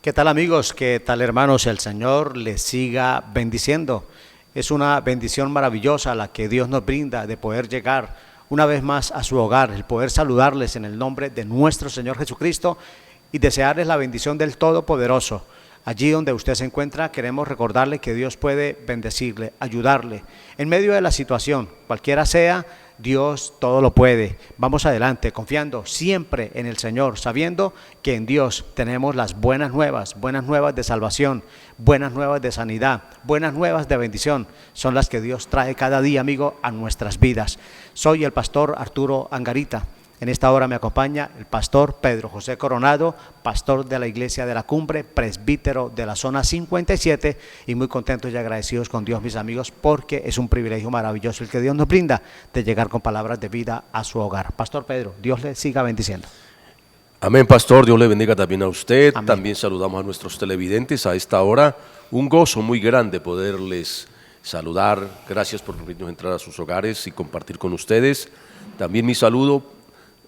¿Qué tal amigos? ¿Qué tal hermanos? El Señor les siga bendiciendo. Es una bendición maravillosa la que Dios nos brinda de poder llegar una vez más a su hogar, el poder saludarles en el nombre de nuestro Señor Jesucristo y desearles la bendición del Todopoderoso. Allí donde usted se encuentra, queremos recordarle que Dios puede bendecirle, ayudarle. En medio de la situación, cualquiera sea, Dios todo lo puede. Vamos adelante, confiando siempre en el Señor, sabiendo que en Dios tenemos las buenas nuevas de salvación, buenas nuevas de sanidad, buenas nuevas de bendición. Son las que Dios trae cada día, amigo, a nuestras vidas. Soy el pastor Arturo Angarita. En esta hora me acompaña el pastor Pedro José Coronado, pastor de la Iglesia de la Cumbre, presbítero de la zona 57, y muy contentos y agradecidos con Dios, mis amigos, porque es un privilegio maravilloso el que Dios nos brinda de llegar con palabras de vida a su hogar. Pastor Pedro, Dios le siga bendiciendo. Amén, pastor, Dios le bendiga también a usted. Amén. También saludamos a nuestros televidentes a esta hora. Un gozo muy grande poderles saludar. Gracias por permitirnos entrar a sus hogares y compartir con ustedes. También mi saludo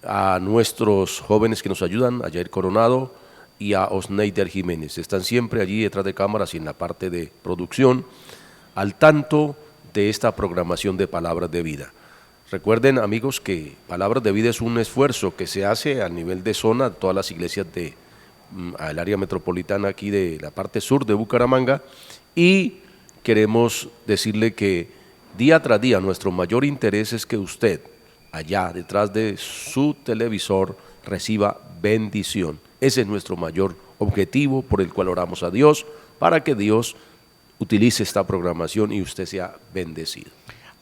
a nuestros jóvenes que nos ayudan, a Jair Coronado y a Osneider Jiménez. Están siempre allí detrás de cámaras y en la parte de producción, al tanto de esta programación de Palabras de Vida. Recuerden, amigos, que Palabras de Vida es un esfuerzo que se hace a nivel de zona, todas las iglesias del área metropolitana aquí de la parte sur de Bucaramanga, y queremos decirle que día tras día nuestro mayor interés es que usted, allá detrás de su televisor, reciba bendición. Ese es nuestro mayor objetivo por el cual oramos a Dios, para que Dios utilice esta programación y usted sea bendecido.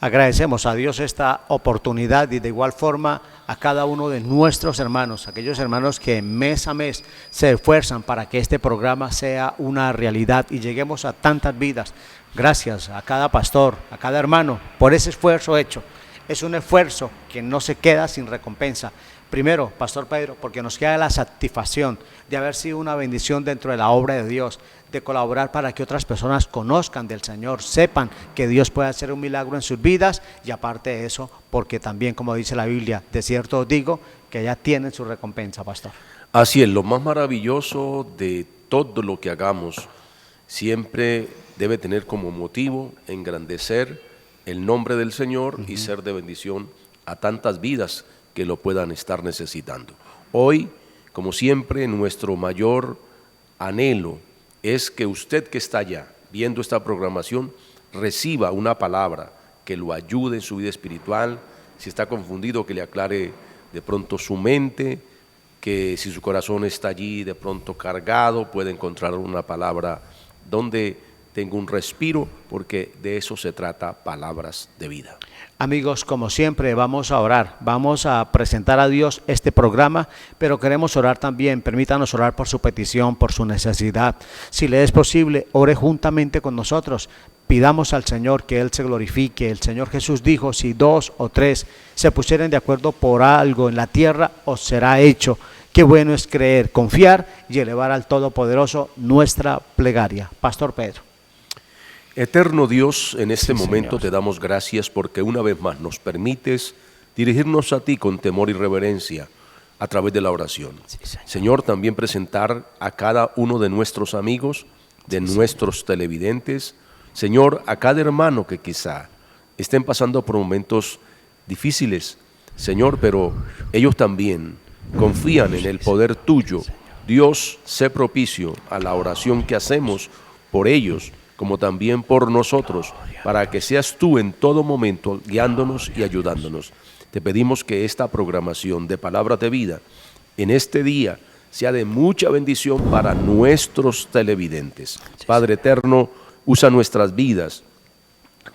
Agradecemos a Dios esta oportunidad y de igual forma a cada uno de nuestros hermanos, aquellos hermanos que mes a mes se esfuerzan para que este programa sea una realidad y lleguemos a tantas vidas. Gracias a cada pastor, a cada hermano por ese esfuerzo hecho. Es un esfuerzo que no se queda sin recompensa. Primero, Pastor Pedro, porque nos queda la satisfacción de haber sido una bendición dentro de la obra de Dios, de colaborar para que otras personas conozcan del Señor, sepan que Dios puede hacer un milagro en sus vidas, y aparte de eso, porque también, como dice la Biblia, de cierto os digo, que ya tienen su recompensa, Pastor. Así es, lo más maravilloso de todo lo que hagamos siempre debe tener como motivo engrandecer el nombre del Señor y ser de bendición a tantas vidas que lo puedan estar necesitando. Hoy, como siempre, nuestro mayor anhelo es que usted que está allá viendo esta programación reciba una palabra que lo ayude en su vida espiritual. Si está confundido, que le aclare de pronto su mente, que si su corazón está allí de pronto cargado, puede encontrar una palabra donde tengo un respiro, porque de eso se trata Palabras de Vida. Amigos, como siempre vamos a orar, vamos a presentar a Dios este programa, pero queremos orar también. Permítanos orar por su petición, por su necesidad. Si le es posible, ore juntamente con nosotros. Pidamos al Señor que Él se glorifique. El Señor Jesús dijo: si 2 o 3 se pusieren de acuerdo por algo en la tierra, os será hecho. Qué bueno es creer, confiar y elevar al Todopoderoso nuestra plegaria. Pastor Pedro. Eterno Dios, en este momento Señor, te damos gracias porque una vez más nos permites dirigirnos a ti con temor y reverencia a través de la oración. Sí, Señor. Señor, también presentar a cada uno de nuestros amigos, de nuestros televidentes, Señor, a cada hermano que quizá estén pasando por momentos difíciles, Señor, pero ellos también confían en el poder tuyo. Dios, sé propicio a la oración que hacemos por ellos, como también por nosotros, para que seas tú en todo momento guiándonos y ayudándonos. Te pedimos que esta programación de Palabras de Vida en este día sea de mucha bendición para nuestros televidentes. Padre eterno, usa nuestras vidas,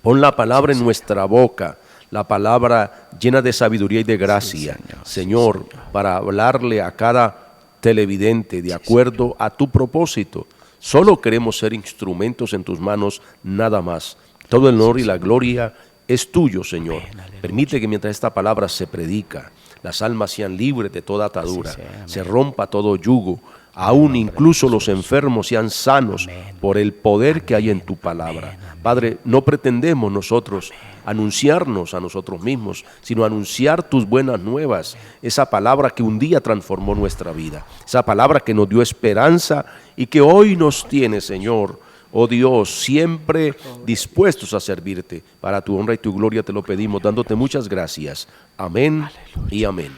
pon la palabra en nuestra boca, la palabra llena de sabiduría y de gracia, Señor, para hablarle a cada televidente de acuerdo a tu propósito. Solo queremos ser instrumentos en tus manos, nada más. Todo el honor y la gloria es tuyo, Señor. Permite que mientras esta palabra se predica, las almas sean libres de toda atadura, se rompa todo yugo, aún incluso los enfermos sean sanos por el poder que hay en tu palabra. Padre, no pretendemos nosotros anunciarnos a nosotros mismos, sino anunciar tus buenas nuevas, esa palabra que un día transformó nuestra vida, esa palabra que nos dio esperanza y que hoy nos tiene, Señor, oh Dios, siempre dispuestos a servirte. Para tu honra y tu gloria te lo pedimos, dándote muchas gracias. Amén y amén.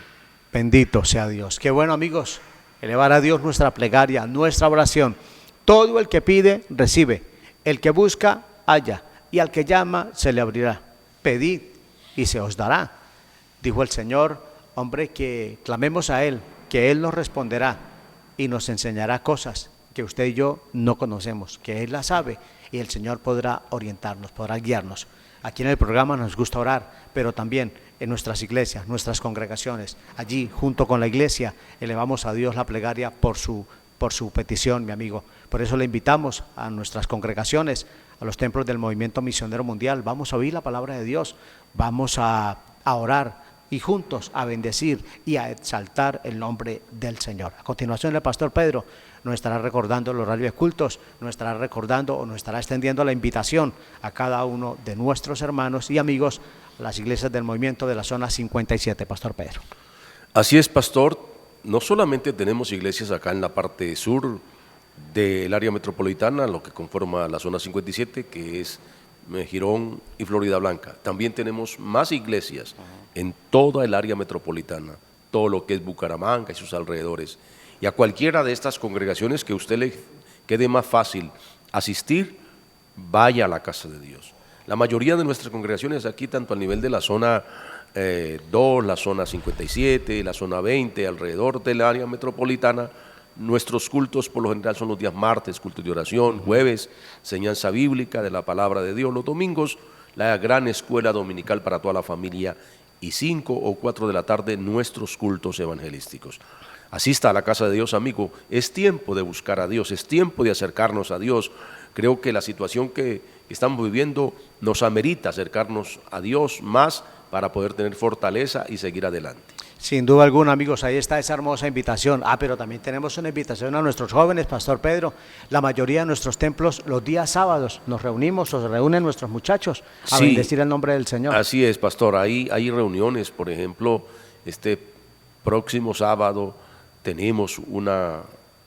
Bendito sea Dios. Qué bueno, amigos, elevar a Dios nuestra plegaria, nuestra oración. Todo el que pide, recibe. El que busca, halla. Y al que llama, se le abrirá. Pedid y se os dará. Dijo el Señor, hombre, que clamemos a Él, que Él nos responderá y nos enseñará cosas que usted y yo no conocemos, que Él las sabe y el Señor podrá orientarnos, podrá guiarnos. Aquí en el programa nos gusta orar, pero también en nuestras iglesias, nuestras congregaciones, allí junto con la iglesia elevamos a Dios la plegaria por su petición, mi amigo. Por eso le invitamos a nuestras congregaciones, a los templos del Movimiento Misionero Mundial. Vamos a oír la palabra de Dios, vamos a orar y juntos a bendecir y a exaltar el nombre del Señor. A continuación el pastor Pedro nos estará recordando el horario de cultos, nos estará recordando o nos estará extendiendo la invitación a cada uno de nuestros hermanos y amigos a las iglesias del movimiento de la zona 57, pastor Pedro. Así es, pastor. No solamente tenemos iglesias acá en la parte sur del área metropolitana, lo que conforma la zona 57, que es Girón y Florida Blanca. También tenemos más iglesias en toda el área metropolitana, todo lo que es Bucaramanga y sus alrededores. Y a cualquiera de estas congregaciones que a usted le quede más fácil asistir, vaya a la casa de Dios. La mayoría de nuestras congregaciones aquí, tanto a nivel de la zona 2, la zona 57, la zona 20, alrededor del área metropolitana, nuestros cultos por lo general son los días martes, cultos de oración, jueves, enseñanza bíblica de la palabra de Dios, los domingos, la gran escuela dominical para toda la familia y 5 o 4 de la tarde nuestros cultos evangelísticos. Asista a la casa de Dios, amigo. Es tiempo de buscar a Dios, es tiempo de acercarnos a Dios. Creo que la situación que estamos viviendo nos amerita acercarnos a Dios más para poder tener fortaleza y seguir adelante. Sin duda alguna, amigos, ahí está esa hermosa invitación. Pero también tenemos una invitación a nuestros jóvenes, pastor Pedro. La mayoría de nuestros templos, los días sábados, nos reunimos o se reúnen nuestros muchachos a bendecir el nombre del Señor. Así es, pastor. Hay reuniones, por ejemplo, este próximo sábado tenemos una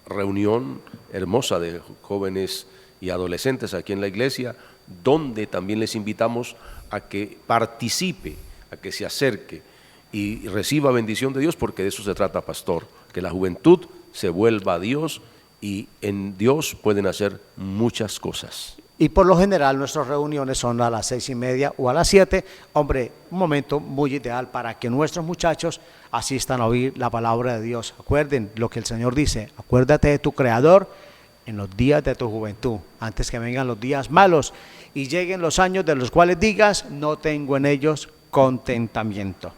reunión hermosa de jóvenes y adolescentes aquí en la iglesia, donde también les invitamos a que participe, a que se acerque y reciba bendición de Dios, porque de eso se trata, pastor, que la juventud se vuelva a Dios y en Dios pueden hacer muchas cosas. Y por lo general nuestras reuniones son a las 6:30 o a las 7. Hombre, un momento muy ideal para que nuestros muchachos asistan a oír la palabra de Dios. Acuerden lo que el Señor dice, acuérdate de tu Creador en los días de tu juventud, antes que vengan los días malos y lleguen los años de los cuales digas, no tengo en ellos contentamiento.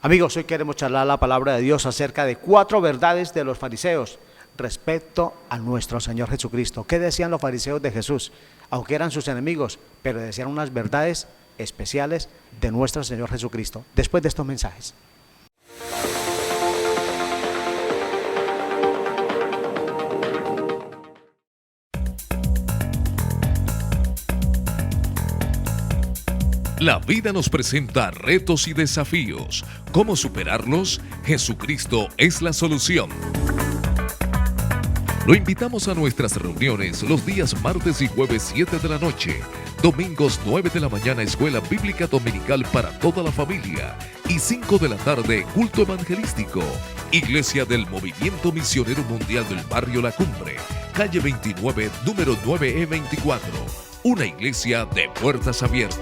Amigos, hoy queremos charlar la palabra de Dios acerca de 4 verdades de los fariseos respecto a nuestro Señor Jesucristo. ¿Qué decían los fariseos de Jesús? Aunque eran sus enemigos, pero decían unas verdades especiales de nuestro Señor Jesucristo. Después de estos mensajes. La vida nos presenta retos y desafíos. ¿Cómo superarlos? Jesucristo es la solución. Lo invitamos a nuestras reuniones los días martes y jueves 7 de la noche, domingos 9 de la mañana Escuela Bíblica Dominical para toda la familia y 5 de la tarde culto evangelístico. Iglesia del Movimiento Misionero Mundial del Barrio La Cumbre, calle 29, número 9E24. Una iglesia de puertas abiertas.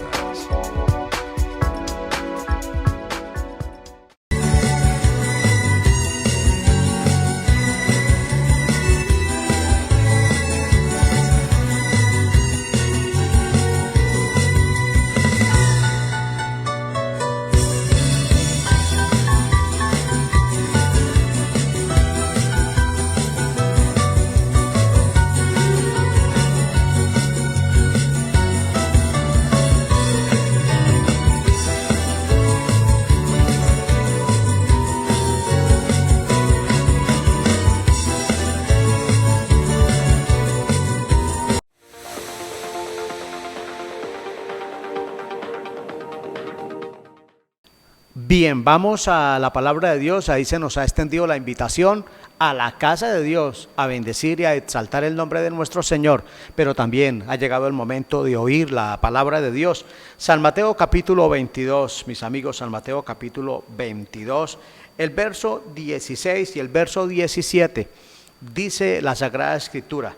Bien, vamos a la palabra de Dios. Ahí se nos ha extendido la invitación a la casa de Dios, a bendecir y a exaltar el nombre de nuestro Señor, pero también ha llegado el momento de oír la palabra de Dios. San Mateo capítulo 22, mis amigos, San Mateo capítulo 22, el verso 16 y el verso 17, dice la Sagrada Escritura: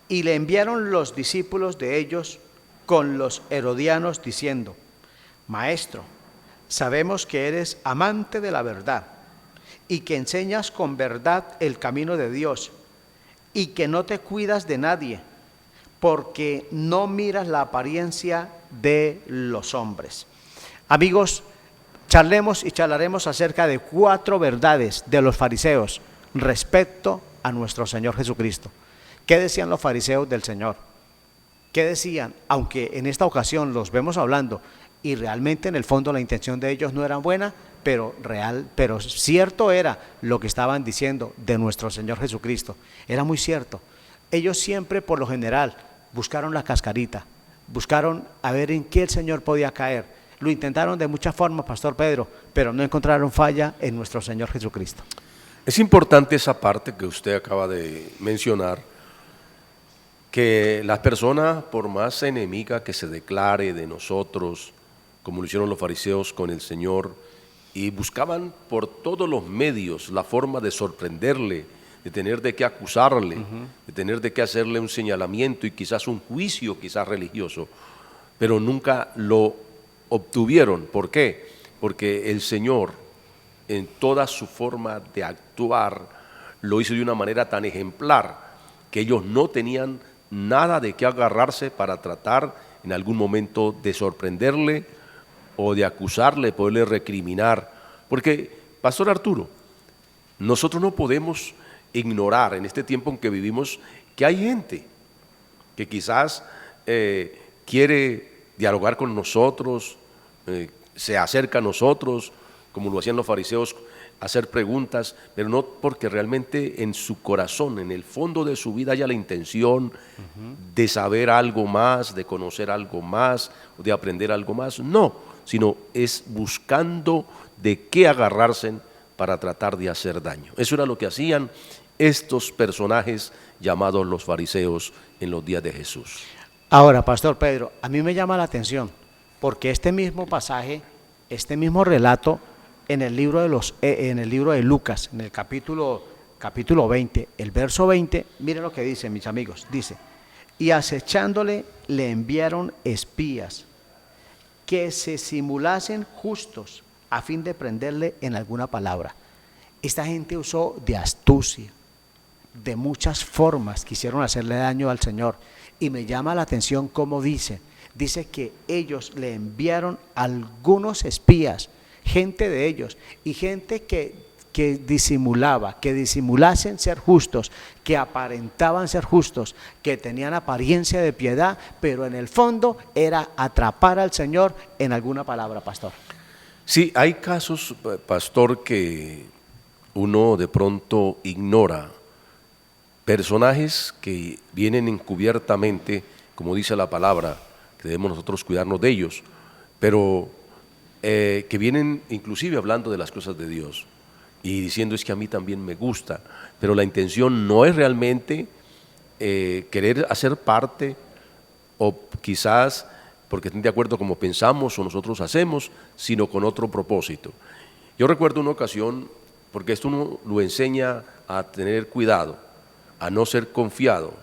y le enviaron los discípulos de ellos con los herodianos diciendo: Maestro, sabemos que eres amante de la verdad y que enseñas con verdad el camino de Dios y que no te cuidas de nadie, porque no miras la apariencia de los hombres. Amigos, charlemos y charlaremos acerca de 4 verdades de los fariseos respecto a nuestro Señor Jesucristo. ¿Qué decían los fariseos del Señor? ¿Qué decían? Aunque en esta ocasión los vemos hablando y realmente en el fondo la intención de ellos no era buena, pero cierto era lo que estaban diciendo de nuestro Señor Jesucristo. Era muy cierto. Ellos siempre, por lo general, buscaron la cascarita, buscaron a ver en qué el Señor podía caer. Lo intentaron de muchas formas, Pastor Pedro, pero no encontraron falla en nuestro Señor Jesucristo. Es importante esa parte que usted acaba de mencionar, que la persona, por más enemiga que se declare de nosotros, como lo hicieron los fariseos con el Señor, y buscaban por todos los medios la forma de sorprenderle, de tener de qué acusarle, de tener de qué hacerle un señalamiento y quizás un juicio, quizás religioso, pero nunca lo obtuvieron. ¿Por qué? Porque el Señor, en toda su forma de actuar, lo hizo de una manera tan ejemplar que ellos no tenían nada de qué agarrarse para tratar en algún momento de sorprenderle o de acusarle, poderle recriminar. Porque, Pastor Arturo, nosotros no podemos ignorar en este tiempo en que vivimos que hay gente que quizás quiere dialogar con nosotros, se acerca a nosotros, como lo hacían los fariseos, hacer preguntas, pero no porque realmente en su corazón, en el fondo de su vida haya la intención de saber algo más, de conocer algo más, de aprender algo más. No, sino es buscando de qué agarrarse para tratar de hacer daño. Eso era lo que hacían estos personajes llamados los fariseos en los días de Jesús. Ahora, Pastor Pedro, a mí me llama la atención porque este mismo pasaje, este mismo relato en el libro de Lucas, en el capítulo 20, el verso 20, miren lo que dice, mis amigos, dice: y acechándole le enviaron espías que se simulasen justos a fin de prenderle en alguna palabra. Esta gente usó de astucia, de muchas formas quisieron hacerle daño al Señor, y me llama la atención cómo dice que ellos le enviaron algunos espías, gente de ellos, y gente que disimulasen ser justos, que aparentaban ser justos, que tenían apariencia de piedad, pero en el fondo era atrapar al Señor en alguna palabra, Pastor. Sí, hay casos, Pastor, que uno de pronto ignora, personajes que vienen encubiertamente, como dice la palabra, que debemos nosotros cuidarnos de ellos, pero que vienen inclusive hablando de las cosas de Dios y diciendo: es que a mí también me gusta, pero la intención no es realmente querer hacer parte, o quizás porque estén de acuerdo como pensamos o nosotros hacemos, sino con otro propósito. Yo recuerdo una ocasión, porque esto uno lo enseña a tener cuidado, a no ser confiado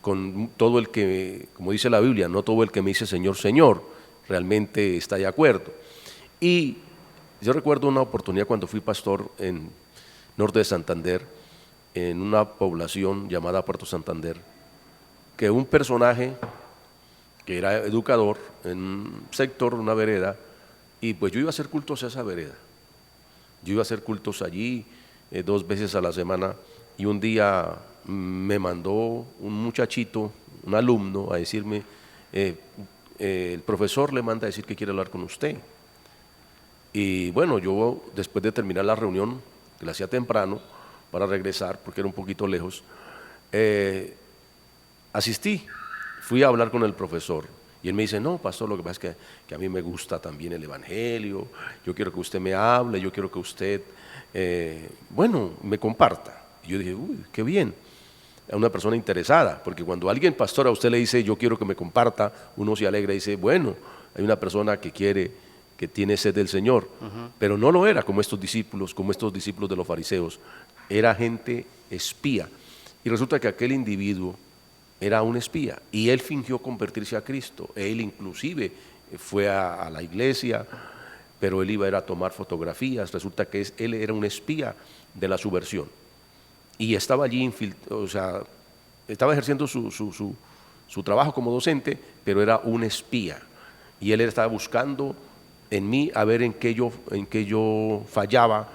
con todo el que, como dice la Biblia, no todo el que me dice Señor, Señor, realmente está de acuerdo. Y yo recuerdo una oportunidad cuando fui pastor en norte de Santander, en una población llamada Puerto Santander, que un personaje que era educador en un sector, una vereda, y pues yo iba a hacer cultos a esa vereda. Yo iba a hacer cultos allí 2 veces a la semana, y un día me mandó un muchachito, un alumno, a decirme: el profesor le manda a decir que quiere hablar con usted. Y bueno, yo después de terminar la reunión, que la hacía temprano para regresar, porque era un poquito lejos, asistí, fui a hablar con el profesor, Y él me dice, no, pastor, lo que pasa es que a mí me gusta también el evangelio, yo quiero que usted me hable, yo quiero que usted, me comparta. Y yo dije, uy, qué bien, a una persona interesada, porque cuando alguien, pastor, a usted le dice, yo quiero que me comparta, uno se alegra y dice, bueno, hay una persona que tiene sed del Señor. Pero no lo era como estos discípulos de los fariseos, era gente espía. Y resulta que aquel individuo era un espía y él fingió convertirse a Cristo. Él inclusive fue a la iglesia, pero él iba a ir a tomar fotografías. Resulta que él era un espía de la subversión y estaba allí, estaba ejerciendo su trabajo como docente, pero era un espía y él estaba buscando en mí a ver en qué yo fallaba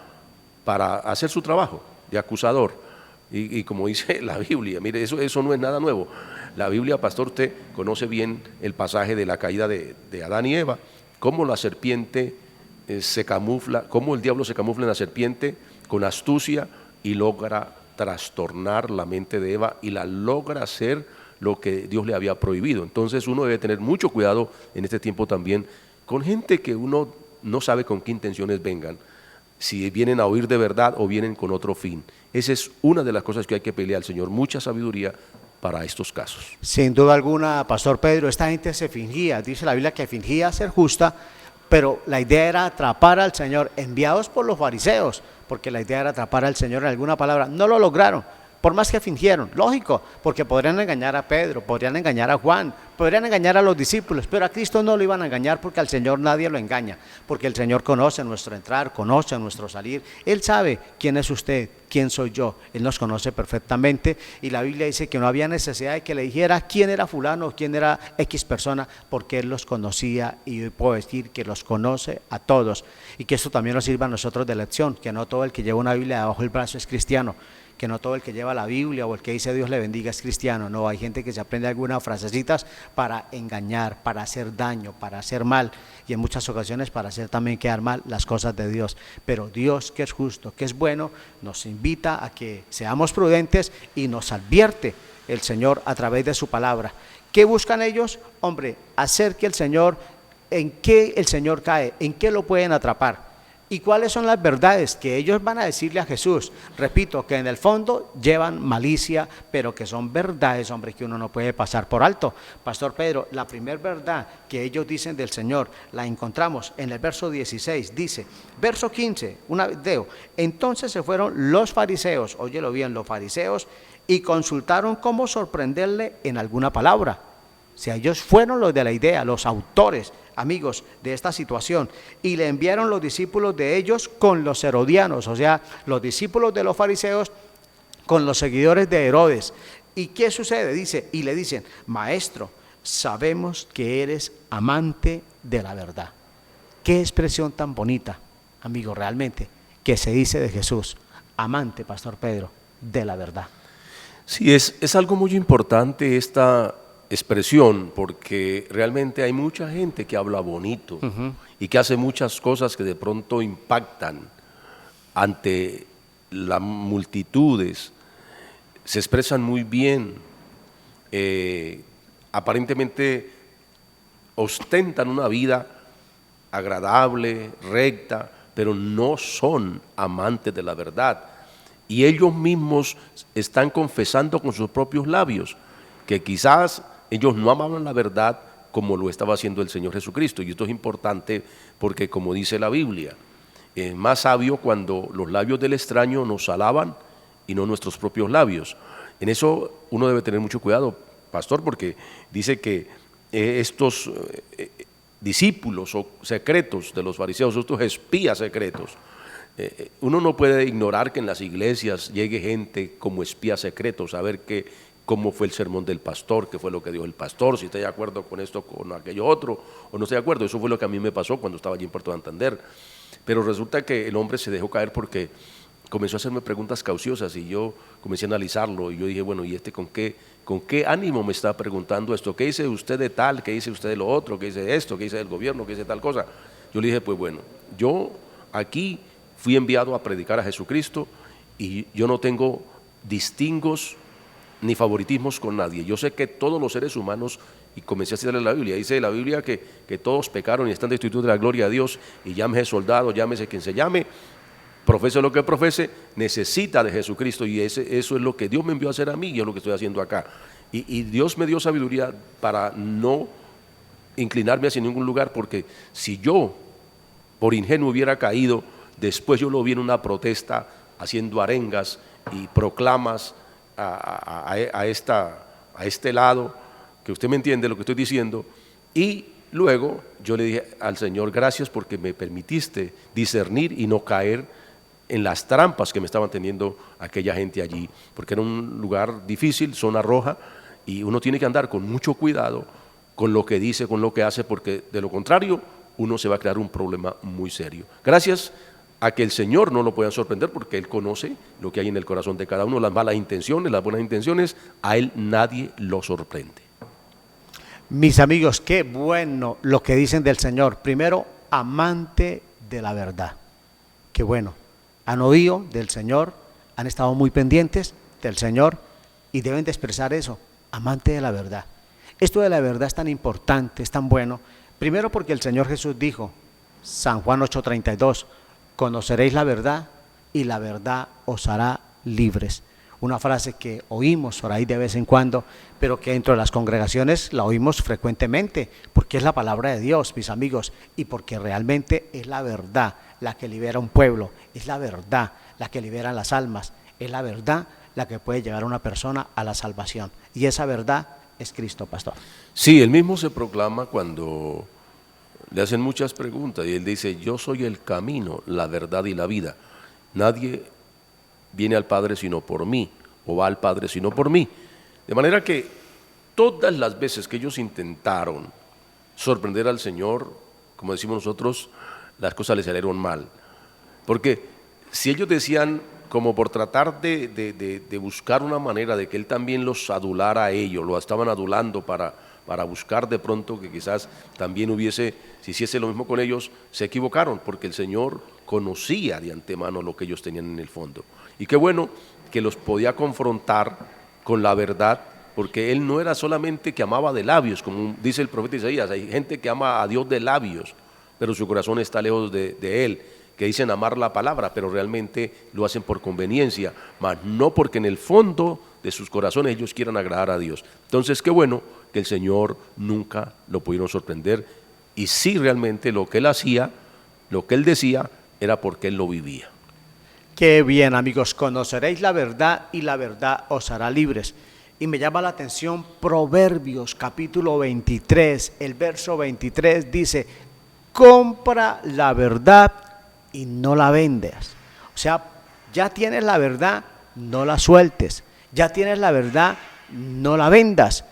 para hacer su trabajo de acusador. Y como dice la Biblia, mire, eso no es nada nuevo. La Biblia, pastor, usted conoce bien el pasaje de la caída de Adán y Eva, cómo la serpiente se camufla, cómo el diablo se camufla en la serpiente con astucia y logra trastornar la mente de Eva y la logra hacer lo que Dios le había prohibido. Entonces uno debe tener mucho cuidado en este tiempo también con gente que uno no sabe con qué intenciones vengan, si vienen a oír de verdad o vienen con otro fin. Esa es una de las cosas que hay que pelear al Señor, mucha sabiduría para estos casos. Sin duda alguna, Pastor Pedro, esta gente se fingía, dice la Biblia que fingía ser justa, pero la idea era atrapar al Señor, enviados por los fariseos, porque la idea era atrapar al Señor en alguna palabra. No lo lograron, por más que fingieron, lógico, porque podrían engañar a Pedro, podrían engañar a Juan, podrían engañar a los discípulos, pero a Cristo no lo iban a engañar porque al Señor nadie lo engaña, porque el Señor conoce nuestro entrar, conoce nuestro salir, Él sabe quién es usted, quién soy yo, Él nos conoce perfectamente y la Biblia dice que no había necesidad de que le dijera quién era fulano, quién era X persona, porque Él los conocía y hoy puedo decir que los conoce a todos y que esto también nos sirva a nosotros de lección, que no todo el que lleva una Biblia debajo del brazo es cristiano, que no todo el que lleva la Biblia o el que dice Dios le bendiga es cristiano. No, hay gente que se aprende algunas frasecitas para engañar, para hacer daño, para hacer mal y en muchas ocasiones para hacer también quedar mal las cosas de Dios. Pero Dios, que es justo, que es bueno, nos invita a que seamos prudentes y nos advierte el Señor a través de su palabra. ¿Qué buscan ellos? Hombre, hacer que el Señor, ¿en qué el Señor cae? ¿En qué lo pueden atrapar? ¿Y cuáles son las verdades que ellos van a decirle a Jesús? Repito, que en el fondo llevan malicia, pero que son verdades, hombre, que uno no puede pasar por alto. Pastor Pedro, la primera verdad que ellos dicen del Señor, la encontramos en el verso 16, dice, verso 15, entonces se fueron los fariseos, óyelo bien, los fariseos, y consultaron cómo sorprenderle en alguna palabra. O sea, ellos fueron los de la idea, los autores, amigos, de esta situación, y le enviaron los discípulos de ellos con los herodianos, o sea, los discípulos de los fariseos con los seguidores de Herodes. ¿Y qué sucede? Dice, y le dicen, maestro, sabemos que eres amante de la verdad. Qué expresión tan bonita, amigo, realmente, que se dice de Jesús, amante, Pastor Pedro, de la verdad. Sí, es algo muy importante esta expresión, porque realmente hay mucha gente que habla bonito y que hace muchas cosas que de pronto impactan ante las multitudes, se expresan muy bien, aparentemente ostentan una vida agradable, recta, pero no son amantes de la verdad. Y ellos mismos están confesando con sus propios labios que quizás ellos no amaban la verdad como lo estaba haciendo el Señor Jesucristo. Y esto es importante porque, como dice la Biblia, es más sabio cuando los labios del extraño nos alaban y no nuestros propios labios. En eso uno debe tener mucho cuidado, pastor, porque dice que estos discípulos o secretos de los fariseos, estos espías secretos, uno no puede ignorar que en las iglesias llegue gente como espías secretos a ver cómo fue el sermón del pastor, qué fue lo que dijo el pastor, si está de acuerdo con esto, con aquello otro, o no estoy de acuerdo. Eso fue lo que a mí me pasó cuando estaba allí en Puerto Santander. Pero resulta que el hombre se dejó caer porque comenzó a hacerme preguntas cauciosas y yo comencé a analizarlo y yo dije, bueno, ¿y con qué ánimo me está preguntando esto? ¿Qué dice usted de tal? ¿Qué dice usted de lo otro? ¿Qué dice esto? ¿Qué dice del gobierno? ¿Qué dice tal cosa? Yo le dije, pues bueno, yo aquí fui enviado a predicar a Jesucristo y yo no tengo distingos ni favoritismos con nadie. Yo sé que todos los seres humanos, y comencé a citarle la Biblia, dice la Biblia que todos pecaron y están destituidos de la gloria de Dios, y llámese soldado, llámese quien se llame, profese lo que profese, necesita de Jesucristo, y eso es lo que Dios me envió a hacer a mí, y es lo que estoy haciendo acá. Y Dios me dio sabiduría para no inclinarme hacia ningún lugar, porque si yo por ingenuo hubiera caído, después yo lo vi en una protesta haciendo arengas y proclamas a este lado, que usted me entiende lo que estoy diciendo, y luego yo le dije al Señor, gracias porque me permitiste discernir y no caer en las trampas que me estaban teniendo aquella gente allí, porque era un lugar difícil, zona roja, y uno tiene que andar con mucho cuidado con lo que dice, con lo que hace, porque de lo contrario uno se va a crear un problema muy serio. Gracias a que el Señor no lo pueda sorprender, porque Él conoce lo que hay en el corazón de cada uno, las malas intenciones, las buenas intenciones, a Él nadie lo sorprende. Mis amigos, qué bueno lo que dicen del Señor. Primero, amante de la verdad. Qué bueno. Han oído del Señor, han estado muy pendientes del Señor y deben de expresar eso, amante de la verdad. Esto de la verdad es tan importante, es tan bueno. Primero porque el Señor Jesús dijo, San Juan 8:32, conoceréis la verdad y la verdad os hará libres. Una frase que oímos por ahí de vez en cuando, pero que dentro de las congregaciones la oímos frecuentemente, porque es la palabra de Dios, mis amigos, y porque realmente es la verdad la que libera un pueblo, es la verdad la que libera las almas, es la verdad la que puede llevar a una persona a la salvación, y esa verdad es Cristo, pastor. Sí, Él mismo se proclama cuando le hacen muchas preguntas, y Él dice, yo soy el camino, la verdad y la vida. Nadie viene al Padre sino por mí, o va al Padre sino por mí. De manera que todas las veces que ellos intentaron sorprender al Señor, como decimos nosotros, las cosas les salieron mal. Porque si ellos decían, como por tratar de buscar una manera de que Él también los adulara a ellos, lo estaban adulando para buscar de pronto que quizás también se hiciese lo mismo con ellos, se equivocaron, porque el Señor conocía de antemano lo que ellos tenían en el fondo. Y qué bueno que los podía confrontar con la verdad, porque Él no era solamente que amaba de labios, como dice el profeta Isaías, hay gente que ama a Dios de labios, pero su corazón está lejos de Él, que dicen amar la palabra, pero realmente lo hacen por conveniencia, mas no porque en el fondo de sus corazones ellos quieran agradar a Dios. Entonces qué bueno que el Señor nunca lo pudieron sorprender, y sí realmente lo que Él hacía, lo que Él decía, era porque Él lo vivía. Qué bien, amigos, conoceréis la verdad y la verdad os hará libres. Y me llama la atención Proverbios capítulo 23, el verso 23 dice, compra la verdad y no la vendas. O sea, ya tienes la verdad, no la sueltes. Ya tienes la verdad, no la vendas.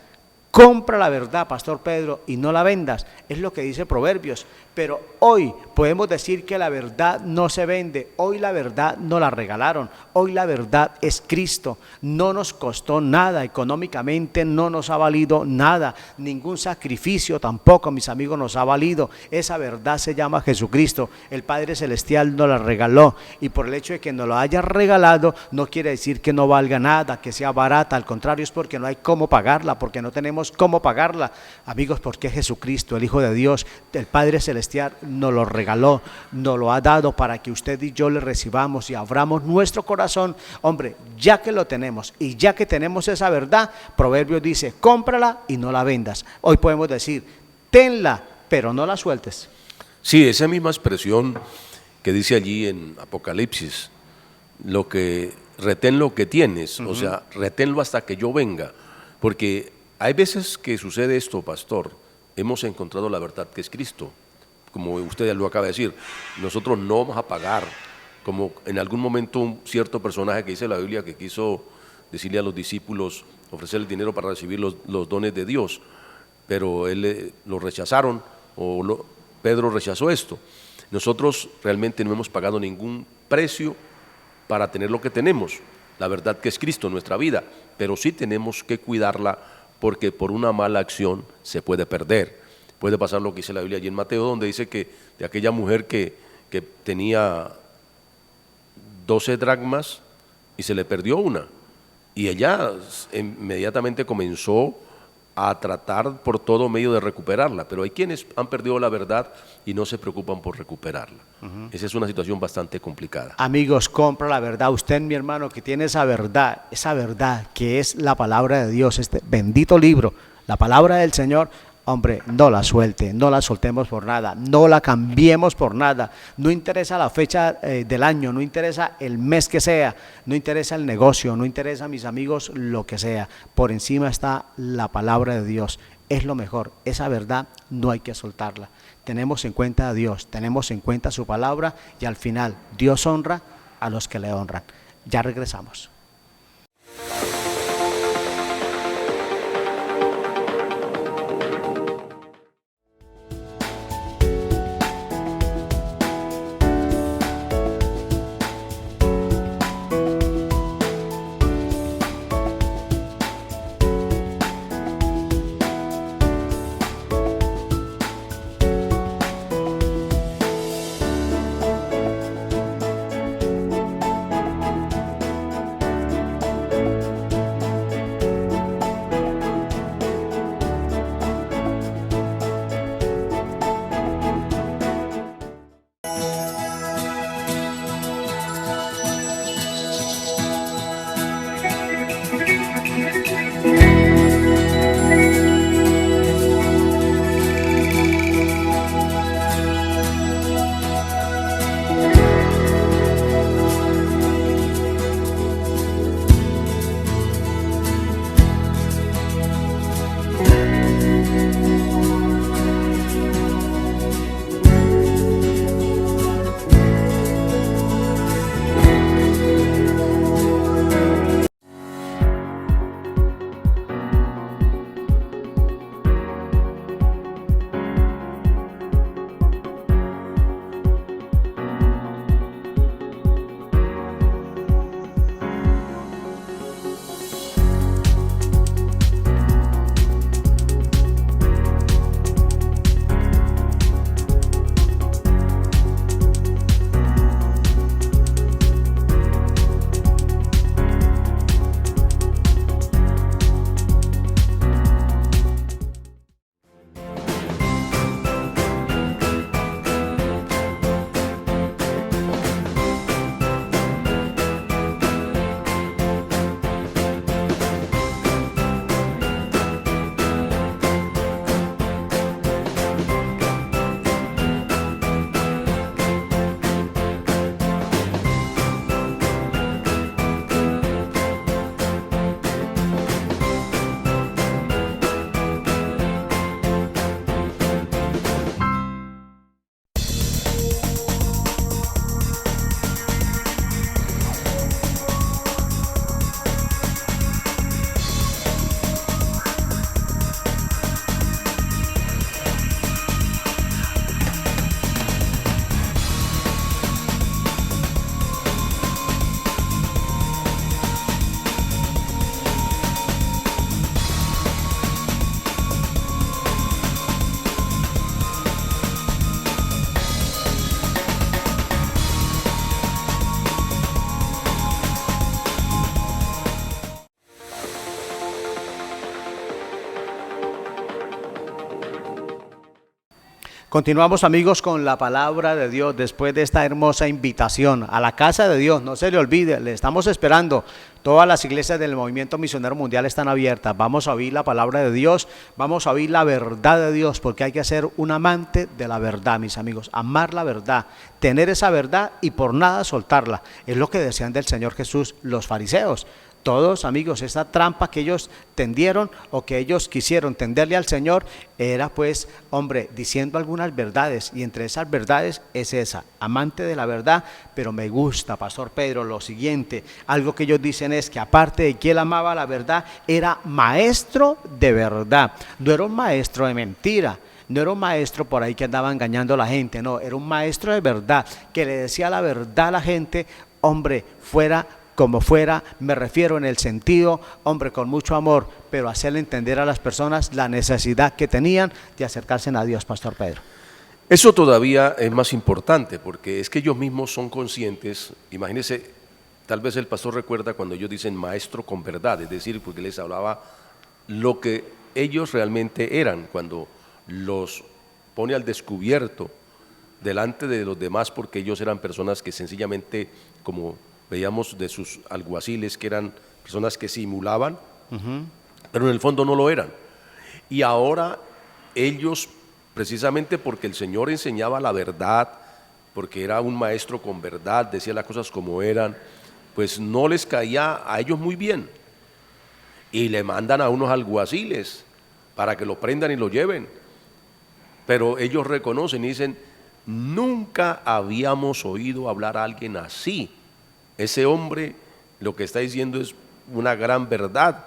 Compra la verdad, Pastor Pedro, y no la vendas. Es lo que dice Proverbios. Pero hoy podemos decir que la verdad no se vende. Hoy la verdad no la regalaron. Hoy la verdad es Cristo. No nos costó nada económicamente, no nos ha valido nada. Ningún sacrificio tampoco, mis amigos, nos ha valido. Esa verdad se llama Jesucristo. El Padre Celestial nos la regaló. Y por el hecho de que nos lo haya regalado, no quiere decir que no valga nada, que sea barata. Al contrario, es porque no hay cómo pagarla, porque no tenemos cómo pagarla. Amigos, porque Jesucristo, el Hijo de Dios, el Padre Celestial, nos lo regaló, nos lo ha dado para que usted y yo le recibamos y abramos nuestro corazón. Hombre, ya que lo tenemos y ya que tenemos esa verdad, Proverbios dice, cómprala y no la vendas. Hoy podemos decir, tenla, pero no la sueltes. Sí, esa misma expresión que dice allí en Apocalipsis, retén lo que tienes, o sea, reténlo hasta que yo venga, porque hay veces que sucede esto, pastor, hemos encontrado la verdad que es Cristo. Como usted lo acaba de decir, nosotros no vamos a pagar, como en algún momento un cierto personaje que dice la Biblia que quiso decirle a los discípulos, ofrecerle dinero para recibir los dones de Dios, pero lo rechazaron, Pedro rechazó esto. Nosotros realmente no hemos pagado ningún precio para tener lo que tenemos, la verdad que es Cristo en nuestra vida, pero sí tenemos que cuidarla, porque por una mala acción se puede perder. Puede pasar lo que dice la Biblia allí en Mateo, donde dice que de aquella mujer que tenía 12 dracmas y se le perdió una. Y ella inmediatamente comenzó a tratar por todo medio de recuperarla, pero hay quienes han perdido la verdad y no se preocupan por recuperarla. Esa es una situación bastante complicada. Amigos, compra la verdad. Usted, mi hermano, que tiene esa verdad que es la palabra de Dios, este bendito libro, la palabra del Señor, hombre, no la suelte, no la soltemos por nada, no la cambiemos por nada. No interesa la fecha del año, no interesa el mes que sea, no interesa el negocio, no interesa, mis amigos, lo que sea. Por encima está la palabra de Dios. Es lo mejor, esa verdad no hay que soltarla. Tenemos en cuenta a Dios, tenemos en cuenta su palabra y al final Dios honra a los que le honran. Ya regresamos. Continuamos, amigos, con la palabra de Dios después de esta hermosa invitación a la casa de Dios. No se le olvide, le estamos esperando. Todas las iglesias del Movimiento Misionero Mundial están abiertas. Vamos a oír la palabra de Dios, vamos a oír la verdad de Dios, porque hay que ser un amante de la verdad, mis amigos. Amar la verdad, tener esa verdad y por nada soltarla. Es lo que decían del Señor Jesús los fariseos. Todos, amigos, esa trampa que ellos tendieron o que ellos quisieron tenderle al Señor era, pues, hombre, diciendo algunas verdades, y entre esas verdades es esa, amante de la verdad. Pero me gusta, Pastor Pedro, lo siguiente, algo que ellos dicen es que aparte de que él amaba la verdad, era maestro de verdad, no era un maestro de mentira. No era un maestro por ahí que andaba engañando a la gente, no, era un maestro de verdad, que le decía la verdad a la gente, hombre, fuera como fuera, me refiero en el sentido, hombre, con mucho amor, pero hacerle entender a las personas la necesidad que tenían de acercarse a Dios, Pastor Pedro. Eso todavía es más importante, porque es que ellos mismos son conscientes. Imagínense, Tal vez el pastor recuerda cuando ellos dicen maestro con verdad, es decir, porque les hablaba lo que ellos realmente eran, cuando los pone al descubierto delante de los demás, porque ellos eran personas que sencillamente, como veíamos de sus alguaciles, que eran personas que simulaban, pero en el fondo no lo eran. Y ahora ellos, precisamente porque el Señor enseñaba la verdad, porque era un maestro con verdad, decía las cosas como eran, pues no les caía a ellos muy bien. Y le mandan a unos alguaciles para que lo prendan y lo lleven. Pero ellos reconocen y dicen, nunca habíamos oído hablar a alguien así. Ese hombre lo que está diciendo es una gran verdad.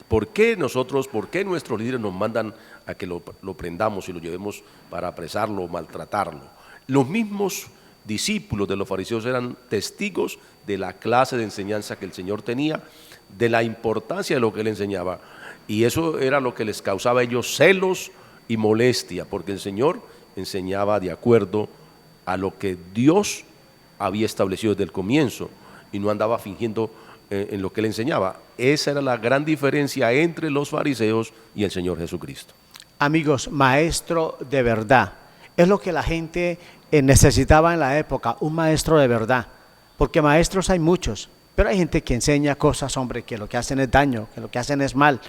¿Por qué nuestros líderes nos mandan a que lo prendamos y lo llevemos para apresarlo o maltratarlo? Los mismos discípulos de los fariseos eran testigos de la clase de enseñanza que el Señor tenía, de la importancia de lo que Él enseñaba. Y eso era lo que les causaba a ellos celos y molestia, porque el Señor enseñaba de acuerdo a lo que Dios había establecido desde el comienzo y no andaba fingiendo en lo que Él enseñaba. Esa era la gran diferencia entre los fariseos y el Señor Jesucristo. Amigos, maestro de verdad. Es lo que la gente necesitaba en la época, un maestro de verdad. Porque maestros hay muchos, pero hay gente que enseña cosas, hombre, que lo que hacen es daño, que lo que hacen es mal.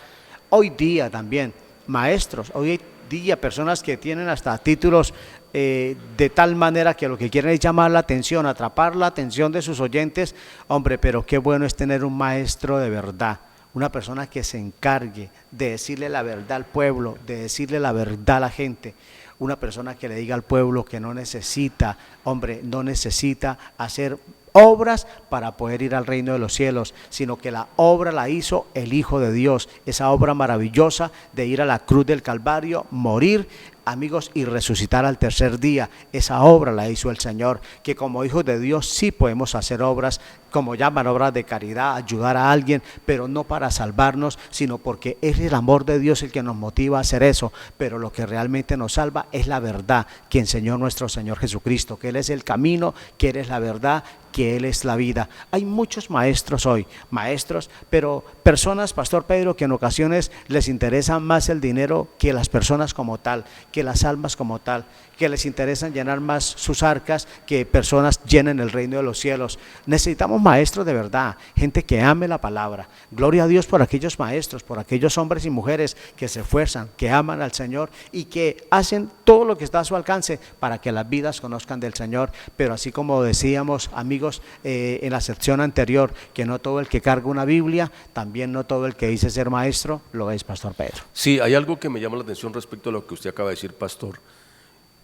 Hoy día también, maestros, hoy día personas que tienen hasta títulos de tal manera que lo que quieren es llamar la atención, atrapar la atención de sus oyentes. Hombre, pero qué bueno es tener un maestro de verdad, una persona que se encargue de decirle la verdad al pueblo, de decirle la verdad a la gente, una persona que le diga al pueblo que no necesita, hombre, no necesita hacer obras para poder ir al reino de los cielos, sino que la obra la hizo el Hijo de Dios, esa obra maravillosa de ir a la cruz del Calvario, morir, amigos, y resucitar al tercer día. Esa obra la hizo el Señor, que como hijos de Dios sí podemos hacer obras, como llaman obras de caridad, ayudar a alguien, pero no para salvarnos, sino porque es el amor de Dios el que nos motiva a hacer eso. Pero lo que realmente nos salva es la verdad que enseñó nuestro Señor Jesucristo, que Él es el camino, que Él es la verdad, que Él es la vida. Hay muchos maestros hoy, maestros, pero personas, Pastor Pedro, que en ocasiones les interesa más el dinero que las personas como tal, que las almas como tal, que les interesan llenar más sus arcas que personas llenen el reino de los cielos. Necesitamos maestros de verdad, gente que ame la palabra. Gloria a Dios por aquellos maestros, por aquellos hombres y mujeres que se esfuerzan, que aman al Señor y que hacen todo lo que está a su alcance para que las vidas conozcan del Señor. Pero así como decíamos, amigos, en la sección anterior, que no todo el que carga una Biblia, también no todo el que dice ser maestro lo es, Pastor Pedro. Sí, hay algo que me llama la atención respecto a lo que usted acaba de decir, pastor,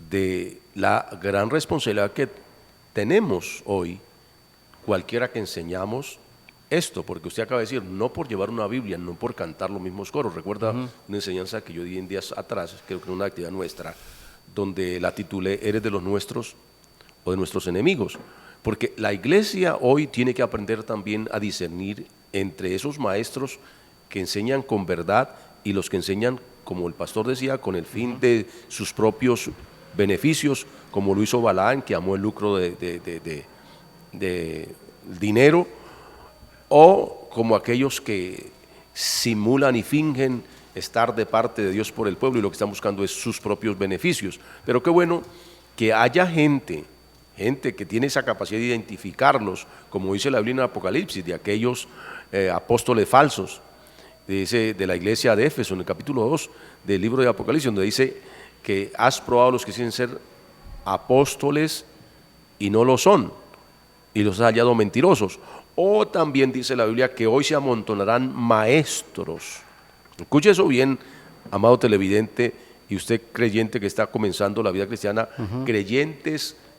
de la gran responsabilidad que tenemos hoy, cualquiera que enseñamos esto, porque usted acaba de decir, no por llevar una Biblia, no por cantar los mismos coros. Recuerda una enseñanza que yo di en días atrás, creo que en una actividad nuestra, donde la titulé, ¿eres de los nuestros o de nuestros enemigos? Porque la iglesia hoy tiene que aprender también a discernir entre esos maestros que enseñan con verdad y los que enseñan, como el pastor decía, con el fin de sus propios beneficios, como lo hizo Balaán, que amó el lucro de dinero, o como aquellos que simulan y fingen estar de parte de Dios por el pueblo y lo que están buscando es sus propios beneficios. Pero qué bueno que haya gente que tiene esa capacidad de identificarlos, como dice la Biblia en Apocalipsis, de aquellos apóstoles falsos, dice de la iglesia de Éfeso, en el capítulo 2 del libro de Apocalipsis, donde dice que has probado a los que dicen ser apóstoles y no lo son, y los has hallado mentirosos. O también dice la Biblia que hoy se amontonarán maestros. Escuche eso bien, amado televidente, y usted creyente que está comenzando la vida cristiana,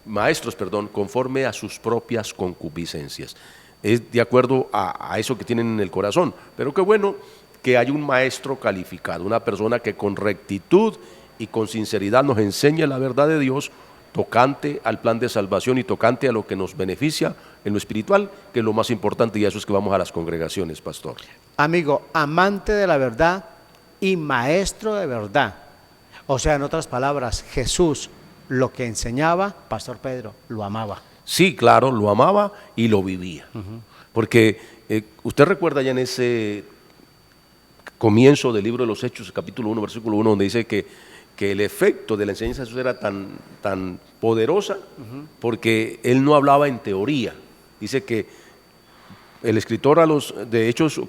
maestros, conforme a sus propias concupiscencias. Es de acuerdo a eso que tienen en el corazón. Pero qué bueno que hay un maestro calificado, una persona que con rectitud y con sinceridad nos enseña la verdad de Dios tocante al plan de salvación y tocante a lo que nos beneficia en lo espiritual, que es lo más importante, y eso es que vamos a las congregaciones, pastor. Amigo, amante de la verdad y maestro de verdad. O sea, en otras palabras, Jesús lo que enseñaba, Pastor Pedro, lo amaba. Sí, claro, lo amaba y lo vivía. Porque usted recuerda ya en ese comienzo del libro de los Hechos, capítulo 1, versículo 1, donde dice que el efecto de la enseñanza de Jesús era tan poderosa porque él no hablaba en teoría. Dice que el escritor a los de Hechos,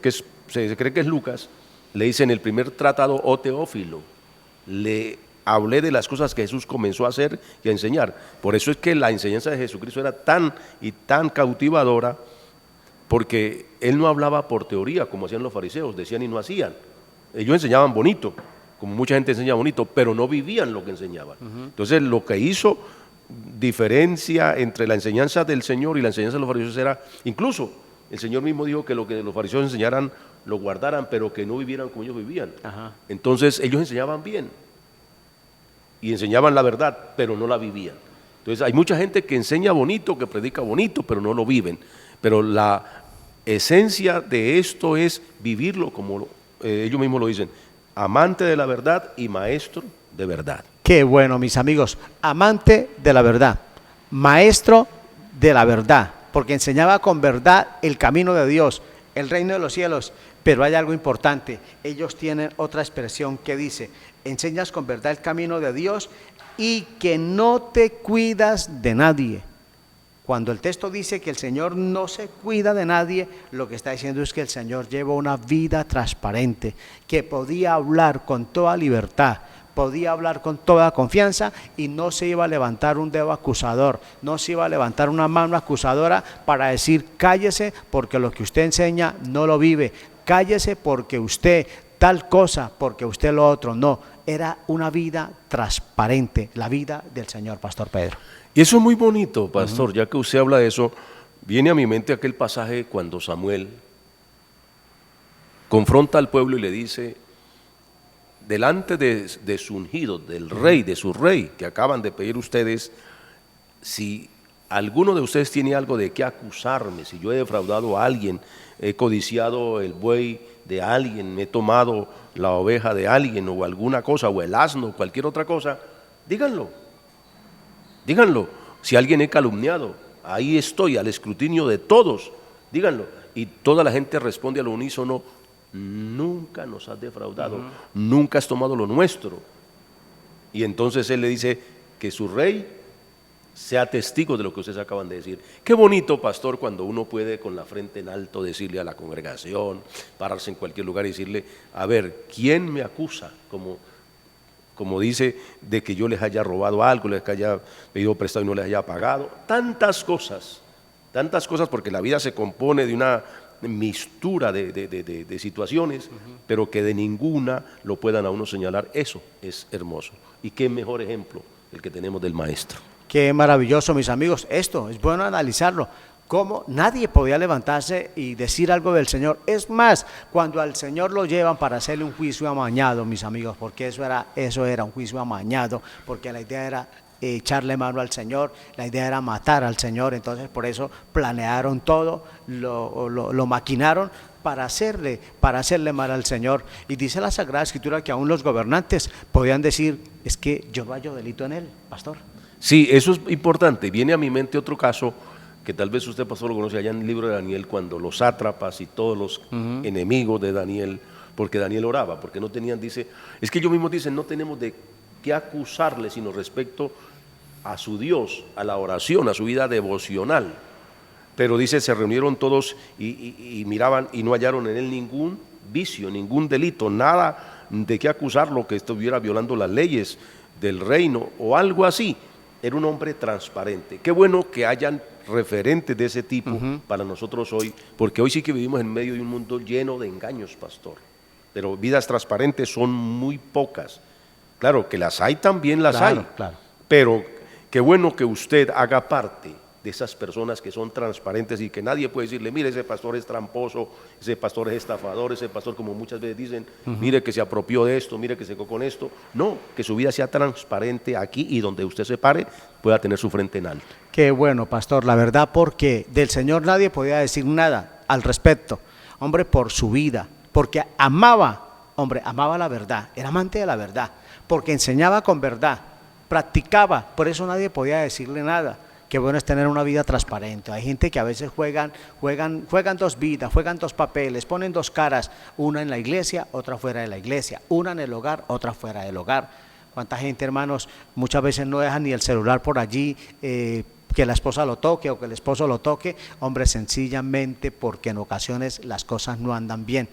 se cree que es Lucas, le dice en el primer tratado, oh Teófilo, le hablé de las cosas que Jesús comenzó a hacer y a enseñar. Por eso es que la enseñanza de Jesucristo era tan cautivadora, porque él no hablaba por teoría como hacían los fariseos, decían y no hacían. Ellos enseñaban bonito, como mucha gente enseña bonito, pero no vivían lo que enseñaban. Entonces lo que hizo diferencia entre la enseñanza del Señor y la enseñanza de los fariseos era, incluso el Señor mismo dijo que lo que los fariseos enseñaran lo guardaran, pero que no vivieran como ellos vivían. Entonces ellos enseñaban bien y enseñaban la verdad, pero no la vivían. Entonces hay mucha gente que enseña bonito, que predica bonito, pero no lo viven. Pero la esencia de esto es vivirlo como ellos mismos lo dicen, amante de la verdad y maestro de verdad. Qué bueno, mis amigos, amante de la verdad, maestro de la verdad, porque enseñaba con verdad el camino de Dios, el reino de los cielos. Pero hay algo importante, ellos tienen otra expresión que dice, enseñas con verdad el camino de Dios y que no te cuidas de nadie. Cuando el texto dice que el Señor no se cuida de nadie, lo que está diciendo es que el Señor lleva una vida transparente, que podía hablar con toda libertad, podía hablar con toda confianza y no se iba a levantar un dedo acusador, no se iba a levantar una mano acusadora para decir cállese porque lo que usted enseña no lo vive, cállese porque usted tal cosa, porque usted lo otro. No, era una vida transparente, la vida del Señor, Pastor Pedro. Y eso es muy bonito, pastor, ya que usted habla de eso, viene a mi mente aquel pasaje cuando Samuel confronta al pueblo y le dice, delante de su ungido, del rey, de su rey, que acaban de pedir ustedes, si alguno de ustedes tiene algo de qué acusarme, si yo he defraudado a alguien, he codiciado el buey de alguien, he tomado la oveja de alguien o alguna cosa, o el asno, o cualquier otra cosa, díganlo. Díganlo, si alguien he calumniado, ahí estoy al escrutinio de todos, díganlo. Y toda la gente responde al unísono, nunca nos has defraudado, nunca has tomado lo nuestro. Y entonces él le dice que su rey sea testigo de lo que ustedes acaban de decir. Qué bonito, pastor, cuando uno puede con la frente en alto decirle a la congregación, pararse en cualquier lugar y decirle, a ver, ¿quién me acusa? Como dice, de que yo les haya robado algo, les haya pedido prestado y no les haya pagado. Tantas cosas, porque la vida se compone de una mistura de situaciones, pero que de ninguna lo puedan a uno señalar. Eso es hermoso. Y qué mejor ejemplo el que tenemos del maestro. Qué maravilloso, mis amigos. Esto es bueno analizarlo. Cómo nadie podía levantarse y decir algo del Señor. Es más, cuando al Señor lo llevan para hacerle un juicio amañado, mis amigos, porque eso era un juicio amañado, porque la idea era echarle mano al Señor, la idea era matar al Señor. Entonces por eso planearon todo, lo maquinaron para hacerle mal al Señor. Y dice la Sagrada Escritura que aún los gobernantes podían decir, es que yo no hallo delito en él, pastor. Sí, eso es importante. Viene a mi mente otro caso que tal vez usted, pastor, lo conoce allá en el libro de Daniel, cuando los sátrapas y todos los enemigos de Daniel, porque Daniel oraba, porque no tenían, dice, es que ellos mismos dicen, no tenemos de qué acusarle, sino respecto a su Dios, a la oración, a su vida devocional. Pero dice, se reunieron todos y miraban y no hallaron en él ningún vicio, ningún delito, nada de qué acusarlo que estuviera violando las leyes del reino o algo así. Era un hombre transparente. Qué bueno que hayan referentes de ese tipo para nosotros hoy, porque hoy sí que vivimos en medio de un mundo lleno de engaños, pastor. Pero vidas transparentes son muy pocas. Claro, que las hay también, las hay. Claro. Pero qué bueno que usted haga parte de esas personas que son transparentes y que nadie puede decirle, mire, ese pastor es tramposo, ese pastor es estafador, ese pastor, como muchas veces dicen, mire que se apropió de esto, mire que se quedó con esto. No, que su vida sea transparente aquí y donde usted se pare pueda tener su frente en alto. Qué bueno, pastor, la verdad, porque del Señor nadie podía decir nada al respecto, hombre, por su vida, porque amaba la verdad, era amante de la verdad, porque enseñaba con verdad, practicaba, por eso nadie podía decirle nada. qué bueno es tener una vida transparente. Hay gente que a veces juegan dos vidas, juegan dos papeles, ponen dos caras, una en la iglesia, otra fuera de la iglesia, una en el hogar, otra fuera del hogar. ¿Cuánta gente, hermanos, muchas veces no dejan ni el celular por allí, que la esposa lo toque o que el esposo lo toque? Hombre, sencillamente porque en ocasiones las cosas no andan bien.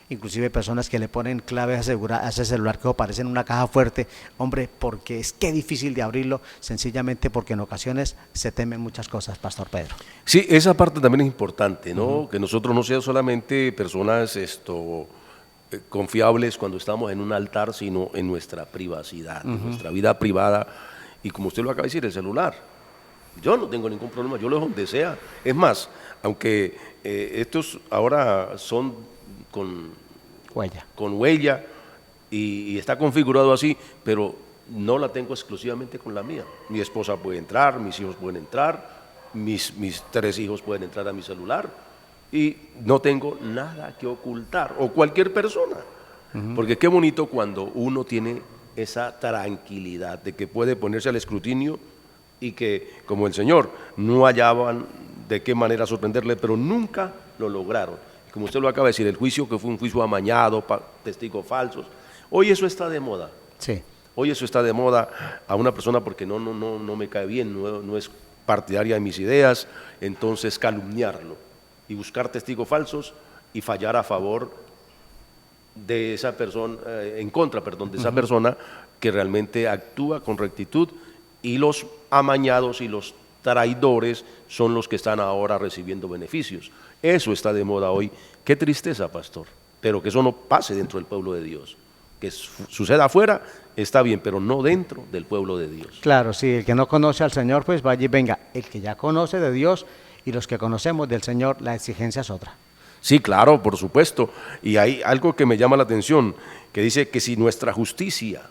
Inclusive personas que le ponen clave a ese celular que aparece en una caja fuerte, hombre, porque es que difícil de abrirlo, sencillamente porque en ocasiones se temen muchas cosas, Pastor Pedro. Sí, esa parte también es importante, ¿no? Que nosotros no seamos solamente personas confiables cuando estamos en un altar, sino en nuestra privacidad, en nuestra vida privada. Y como usted lo acaba de decir, el celular. Yo no tengo ningún problema, yo lo dejo donde sea. Es más, aunque estos ahora son con huella y está configurado así, pero no la tengo exclusivamente con la mía. Mi esposa puede entrar, mis hijos pueden entrar, mis 3 hijos pueden entrar a mi celular y no tengo nada que ocultar, o cualquier persona. Porque qué bonito cuando uno tiene esa tranquilidad de que puede ponerse al escrutinio y que, como el Señor, no hallaban de qué manera sorprenderle, pero nunca lo lograron. Como usted lo acaba de decir, el juicio que fue un juicio amañado, testigos falsos. Hoy eso está de moda. Sí. Hoy eso está de moda a una persona porque no me cae bien, no es partidaria de mis ideas, entonces calumniarlo y buscar testigos falsos y fallar a favor de esa persona, en contra, perdón, de esa persona que realmente actúa con rectitud, y los amañados y los traidores son los que están ahora recibiendo beneficios. Eso está de moda hoy. Qué tristeza, pastor, pero que eso no pase dentro del pueblo de Dios. Que suceda afuera está bien, pero no dentro del pueblo de Dios. Claro, sí, el que no conoce al Señor, pues vaya y venga. El que ya conoce de Dios y los que conocemos del Señor, la exigencia es otra. Sí, claro, por supuesto. Y hay algo que me llama la atención, que dice que si nuestra justicia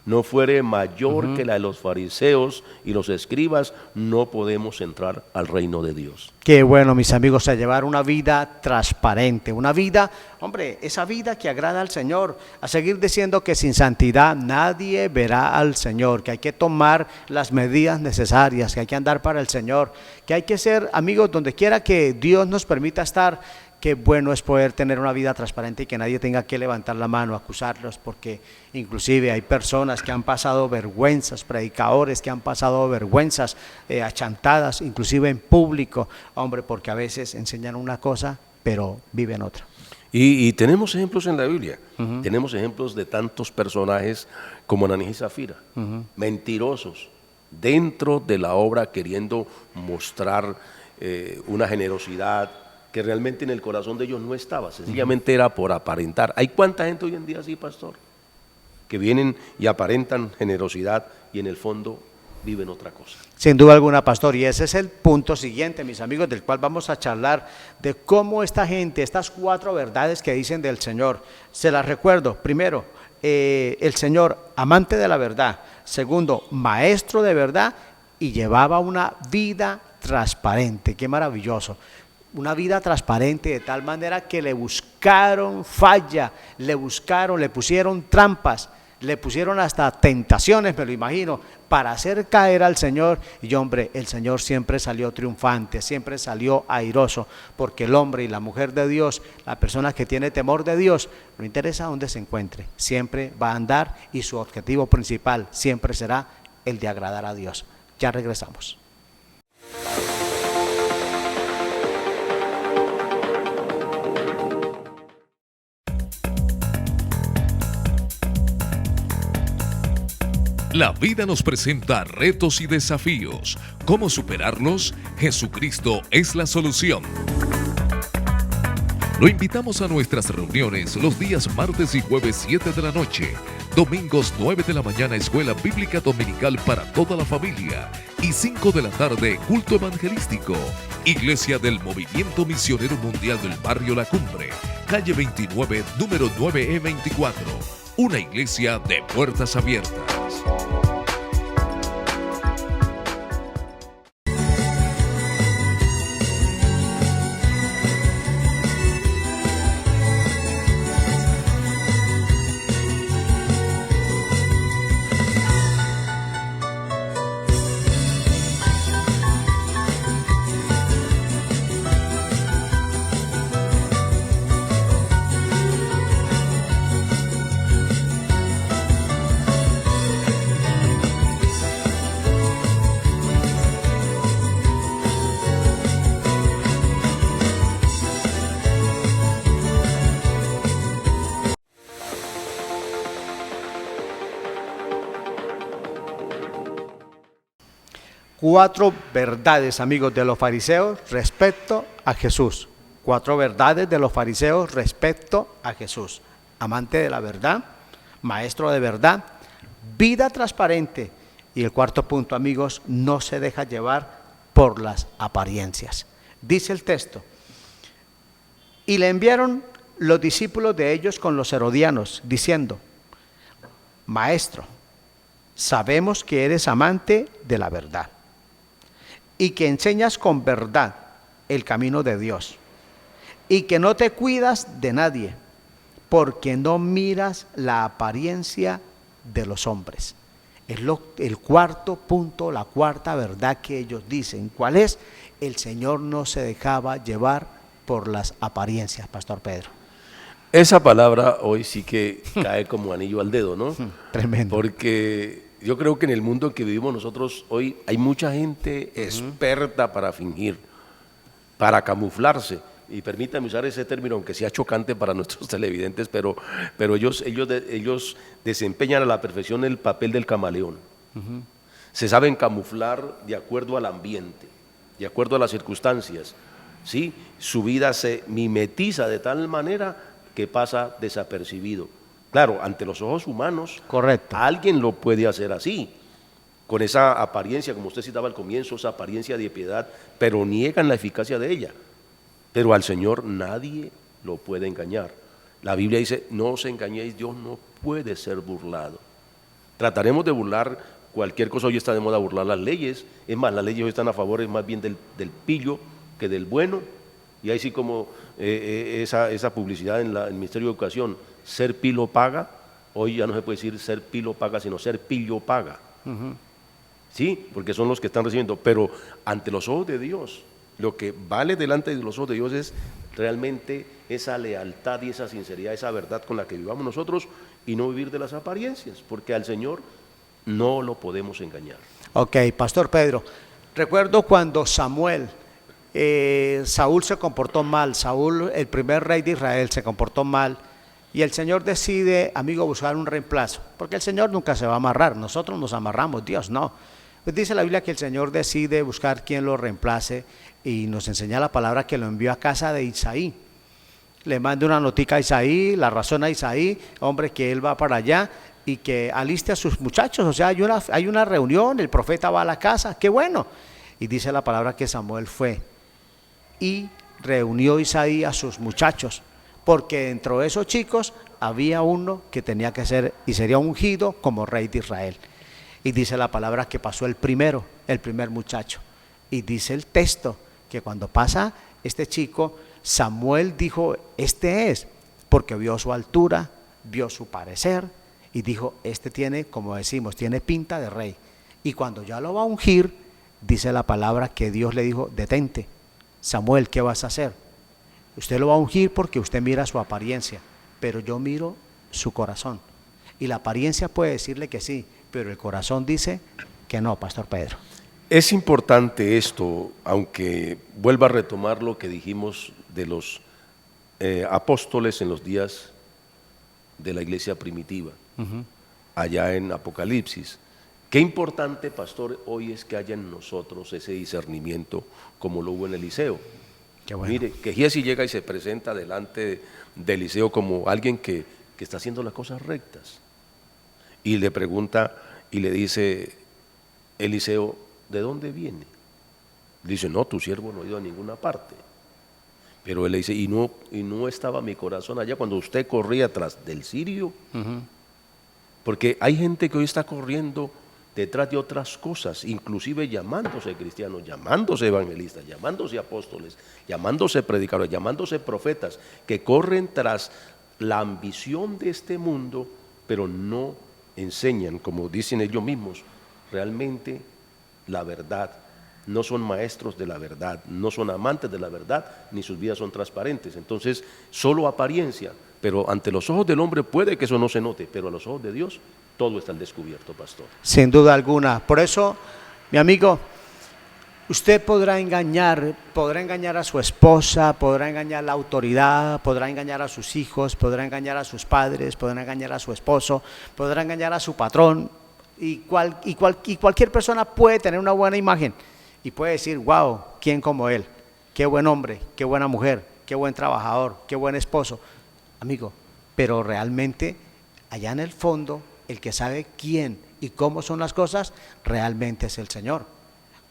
no fuere mayor que la de los fariseos y los escribas, no podemos entrar al reino de Dios. Qué bueno, mis amigos, a llevar una vida transparente, una vida, hombre, esa vida que agrada al Señor, a seguir diciendo que sin santidad nadie verá al Señor, que hay que tomar las medidas necesarias, que hay que andar para el Señor, que hay que ser amigos donde quiera que Dios nos permita estar. Qué bueno es poder tener una vida transparente y que nadie tenga que levantar la mano, acusarlos, porque inclusive hay personas que han pasado vergüenzas, predicadores que han pasado vergüenzas, achantadas, inclusive en público, hombre, porque a veces enseñan una cosa, pero viven otra. Y tenemos ejemplos en la Biblia, tenemos ejemplos de tantos personajes como Ananías y Zafira, mentirosos, dentro de la obra queriendo mostrar una generosidad que realmente en el corazón de ellos no estaba, sencillamente era por aparentar. ¿Hay cuánta gente hoy en día así, pastor? Que vienen y aparentan generosidad y en el fondo viven otra cosa. Sin duda alguna, pastor, y ese es el punto siguiente, mis amigos, del cual vamos a charlar, de cómo esta gente, estas 4 verdades que dicen del Señor, se las recuerdo. Primero, el Señor, amante de la verdad. Segundo, maestro de verdad, y llevaba una vida transparente. Qué maravilloso. Una vida transparente de tal manera que le buscaron falla, le pusieron trampas, le pusieron hasta tentaciones, me lo imagino, para hacer caer al Señor. Y hombre, el Señor siempre salió triunfante, siempre salió airoso, porque el hombre y la mujer de Dios, la persona que tiene temor de Dios, no interesa dónde se encuentre, siempre va a andar y su objetivo principal siempre será el de agradar a Dios. Ya regresamos. La vida nos presenta retos y desafíos. ¿Cómo superarlos? Jesucristo es la solución. Lo invitamos a nuestras reuniones los días martes y jueves 7 de la noche, domingos 9 de la mañana Escuela Bíblica Dominical para toda la familia y 5 de la tarde culto evangelístico. Iglesia del Movimiento Misionero Mundial del Barrio La Cumbre, calle 29, número 9E24. Una iglesia de puertas abiertas. 4 verdades, amigos, de los fariseos respecto a Jesús. 4 verdades de los fariseos respecto a Jesús. Amante de la verdad, maestro de verdad, vida transparente. Y el 4º punto, amigos, no se deja llevar por las apariencias. Dice el texto: y le enviaron los discípulos de ellos con los herodianos, diciendo: Maestro, sabemos que eres amante de la verdad y que enseñas con verdad el camino de Dios y que no te cuidas de nadie, porque no miras la apariencia de los hombres. Es el 4º punto, la 4ª verdad que ellos dicen. ¿Cuál es? El Señor no se dejaba llevar por las apariencias, Pastor Pedro. Esa palabra hoy sí que cae como anillo al dedo, ¿no? Tremendo. Porque yo creo que en el mundo en que vivimos nosotros hoy hay mucha gente experta para fingir, para camuflarse. Y permítame usar ese término, aunque sea chocante para nuestros televidentes, pero ellos desempeñan a la perfección el papel del camaleón. Se saben camuflar de acuerdo al ambiente, de acuerdo a las circunstancias, ¿sí? Su vida se mimetiza de tal manera que pasa desapercibido. Claro, ante los ojos humanos, correcto, alguien lo puede hacer así, con esa apariencia, como usted citaba al comienzo, esa apariencia de piedad, pero niegan la eficacia de ella. Pero al Señor nadie lo puede engañar. La Biblia dice: no os engañéis, Dios no puede ser burlado. Trataremos de burlar cualquier cosa. Hoy está de moda burlar las leyes. Es más, las leyes hoy están a favor más bien del pillo que del bueno. Y ahí sí, como esa publicidad en el Ministerio de Educación: ser pilo paga. Hoy ya no se puede decir ser pilo paga, sino ser pillo paga. Sí, porque son los que están recibiendo. Pero ante los ojos de Dios, lo que vale delante de los ojos de Dios es realmente esa lealtad y esa sinceridad, esa verdad con la que vivamos nosotros, y no vivir de las apariencias, porque al Señor no lo podemos engañar. Ok, Pastor Pedro, recuerdo cuando Samuel, Saúl se comportó mal, Saúl, el primer rey de Israel, se comportó mal, y el Señor decide, amigo, buscar un reemplazo, porque el Señor nunca se va a amarrar, nosotros nos amarramos, Dios no. Pues dice la Biblia que el Señor decide buscar quien lo reemplace, y nos enseña la palabra que lo envió a casa de Isaí. Le manda una notica a Isaí, la razón a Isaí, hombre, que él va para allá y que aliste a sus muchachos. O sea, hay una reunión, el profeta va a la casa, qué bueno. Y dice la palabra que Samuel fue y reunió Isaí a sus muchachos, porque dentro de esos chicos había uno que tenía que ser y sería ungido como rey de Israel. Y dice la palabra que pasó el primer muchacho. Y dice el texto que cuando pasa este chico, Samuel dijo: este es, porque vio su altura, vio su parecer, y dijo: este tiene, como decimos, tiene pinta de rey. Y cuando ya lo va a ungir, dice la palabra que Dios le dijo: detente, Samuel, ¿qué vas a hacer? Usted lo va a ungir porque usted mira su apariencia, pero yo miro su corazón. Y la apariencia puede decirle que sí, pero el corazón dice que no, Pastor Pedro. Es importante esto, aunque vuelva a retomar lo que dijimos de los apóstoles en los días de la iglesia primitiva, allá en Apocalipsis. Qué importante, pastor, hoy es que haya en nosotros ese discernimiento como lo hubo en Eliseo. Qué bueno. Mire, que Giesi llega y se presenta delante de Eliseo como alguien que está haciendo las cosas rectas. Y le pregunta y le dice Eliseo: ¿de dónde viene? Dice: no, tu siervo no ha ido a ninguna parte. Pero él le dice: y no estaba mi corazón allá cuando usted corría tras del sirio. Porque hay gente que hoy está corriendo detrás de otras cosas, inclusive llamándose cristianos, llamándose evangelistas, llamándose apóstoles, llamándose predicadores, llamándose profetas, que corren tras la ambición de este mundo, pero no enseñan, como dicen ellos mismos, realmente la verdad. No son maestros de la verdad, no son amantes de la verdad, ni sus vidas son transparentes. Entonces, solo apariencia, pero ante los ojos del hombre puede que eso no se note, pero a los ojos de Dios todo está al descubierto, pastor. Sin duda alguna. Por eso, mi amigo, usted podrá engañar a su esposa, podrá engañar a la autoridad, podrá engañar a sus hijos, podrá engañar a sus padres, podrá engañar a su esposo, podrá engañar a su patrón, Y cualquier persona puede tener una buena imagen y puede decir, wow, ¿quién como él? Qué buen hombre, qué buena mujer, qué buen trabajador, qué buen esposo. Amigo, pero realmente allá en el fondo, el que sabe quién y cómo son las cosas, realmente es el Señor.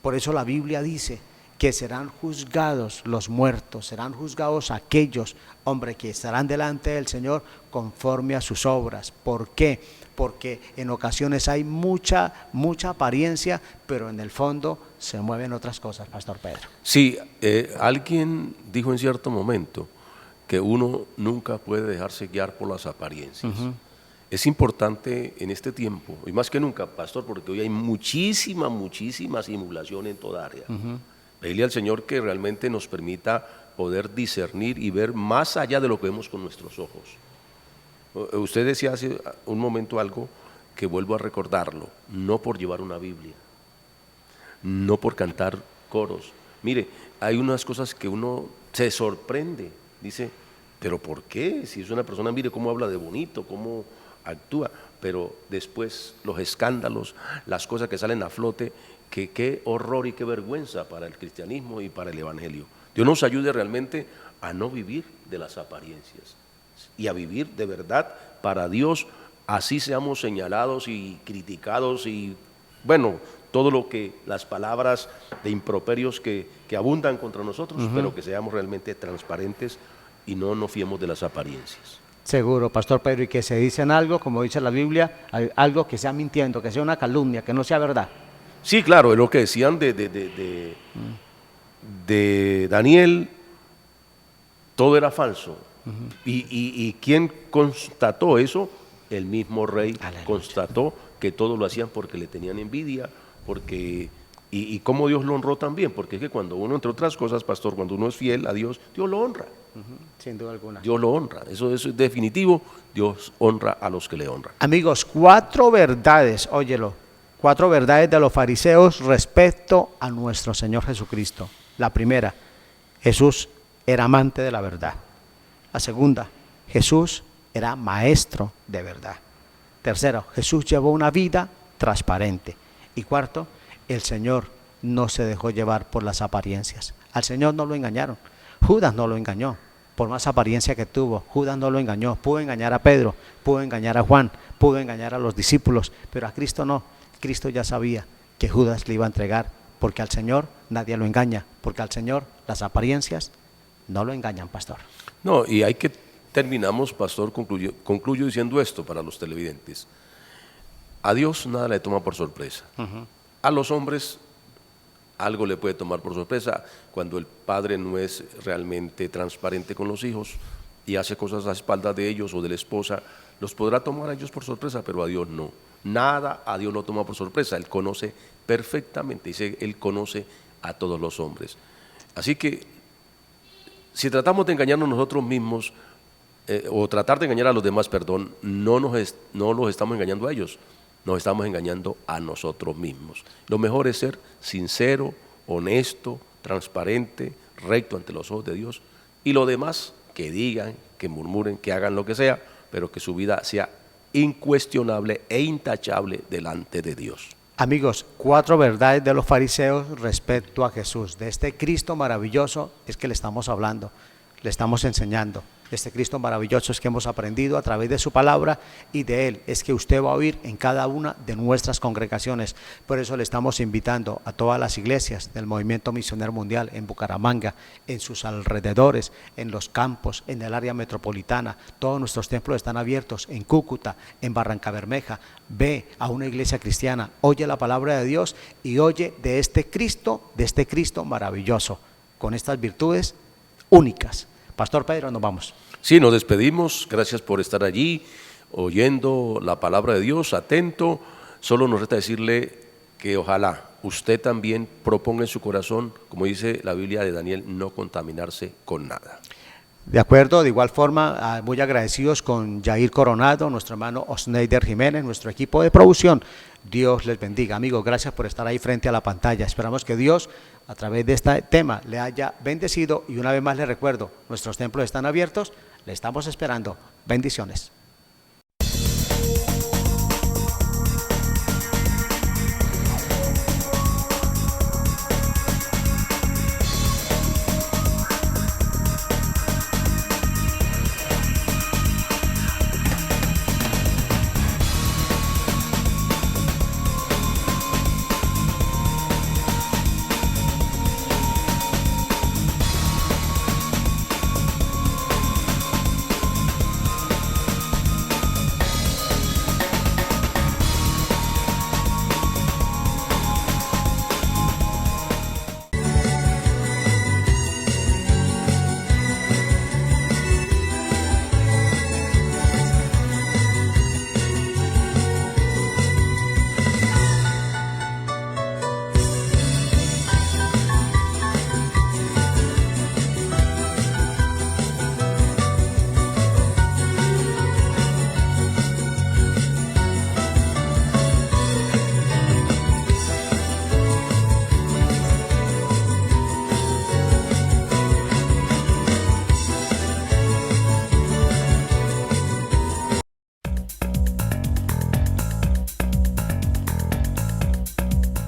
Por eso la Biblia dice que serán juzgados los muertos, serán juzgados aquellos, hombre, que estarán delante del Señor conforme a sus obras. ¿Por qué? Porque en ocasiones hay mucha apariencia, pero en el fondo se mueven otras cosas, Pastor Pedro. Sí, alguien dijo en cierto momento que uno nunca puede dejarse guiar por las apariencias. Es importante en este tiempo, y más que nunca, Pastor, porque hoy hay muchísima simulación en toda área. Pedirle al Señor que realmente nos permita poder discernir y ver más allá de lo que vemos con nuestros ojos. Usted decía hace un momento algo que vuelvo a recordarlo, no por llevar una Biblia, no por cantar coros. Mire, hay unas cosas que uno se sorprende, dice, pero ¿por qué? Si es una persona, mire cómo habla de bonito, cómo actúa, pero después los escándalos, las cosas que salen a flote, que qué horror y qué vergüenza para el cristianismo y para el evangelio. Dios nos ayude realmente a no vivir de las apariencias y a vivir de verdad para Dios, así seamos señalados y criticados y bueno, todo lo que las palabras de improperios que abundan contra nosotros, pero que seamos realmente transparentes y no nos fiemos de las apariencias. Seguro, Pastor Pedro, y que se dicen algo, como dice la Biblia, algo que sea mintiendo, que sea una calumnia, que no sea verdad. Sí, claro, es lo que decían de Daniel, todo era falso. ¿Y quién constató eso? El mismo rey. Aleluya. Constató que todo lo hacían porque le tenían envidia, porque y cómo Dios lo honró también, porque es que cuando uno, entre otras cosas, Pastor, cuando uno es fiel a Dios, Dios lo honra. Sin duda alguna. Dios lo honra, eso es definitivo, Dios honra a los que le honran. Amigos, 4 verdades, óyelo, 4 verdades de los fariseos respecto a nuestro Señor Jesucristo. La primera, Jesús era amante de la verdad. La segunda, Jesús era maestro de verdad. Tercero, Jesús llevó una vida transparente. Y cuarto, el Señor no se dejó llevar por las apariencias. Al Señor no lo engañaron. Judas no lo engañó. Por más apariencia que tuvo, Judas no lo engañó. Pudo engañar a Pedro, pudo engañar a Juan, pudo engañar a los discípulos, pero a Cristo no. Cristo ya sabía que Judas le iba a entregar, porque al Señor nadie lo engaña, porque al Señor las apariencias no lo engañan, Pastor. No, y hay que terminamos, Pastor, concluyo diciendo esto para los televidentes. A Dios nada le toma por sorpresa. A los hombres algo le puede tomar por sorpresa cuando el padre no es realmente transparente con los hijos y hace cosas a espaldas de ellos o de la esposa, los podrá tomar a ellos por sorpresa, pero a Dios no. Nada a Dios lo toma por sorpresa, Él conoce perfectamente, dice, Él conoce a todos los hombres. Así que si tratamos de engañarnos nosotros mismos, o tratar de engañar a los demás, perdón, no los estamos engañando a ellos, nos estamos engañando a nosotros mismos. Lo mejor es ser sincero, honesto, transparente, recto ante los ojos de Dios, y lo demás, que digan, que murmuren, que hagan lo que sea, pero que su vida sea incuestionable e intachable delante de Dios. Amigos, 4 verdades de los fariseos respecto a Jesús. De este Cristo maravilloso es que le estamos hablando, le estamos enseñando. Este Cristo maravilloso es que hemos aprendido a través de su palabra, y de Él es que usted va a oír en cada una de nuestras congregaciones. Por eso le estamos invitando a todas las iglesias del Movimiento Misionero Mundial en Bucaramanga, en sus alrededores, en los campos, en el área metropolitana. Todos nuestros templos están abiertos en Cúcuta, en Barrancabermeja. Ve a una iglesia cristiana, oye la palabra de Dios y oye de este Cristo maravilloso, con estas virtudes únicas. Pastor Pedro, nos vamos. Sí, nos despedimos. Gracias por estar allí, oyendo la palabra de Dios, atento. Solo nos resta decirle que ojalá usted también proponga en su corazón, como dice la Biblia de Daniel, no contaminarse con nada. De acuerdo, de igual forma, muy agradecidos con Jair Coronado, nuestro hermano Osneider Jiménez, nuestro equipo de producción. Dios les bendiga. Amigos, gracias por estar ahí frente a la pantalla. Esperamos que Dios, a través de este tema, le haya bendecido. Y una vez más le recuerdo, nuestros templos están abiertos, le estamos esperando. Bendiciones.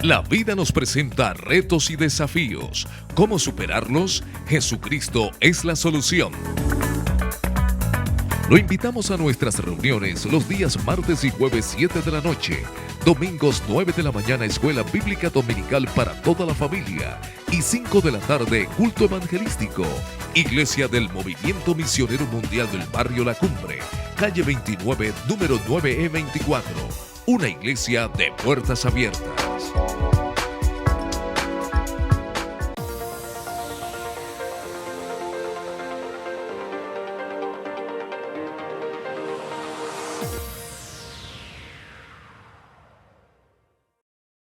La vida nos presenta retos y desafíos. ¿Cómo superarlos? Jesucristo es la solución. Lo invitamos a nuestras reuniones los días martes y jueves 7 de la noche, domingos 9 de la mañana Escuela Bíblica Dominical para toda la familia y 5 de la tarde culto evangelístico. Iglesia del Movimiento Misionero Mundial del Barrio La Cumbre, calle 29, número 9E24. Una iglesia de puertas abiertas.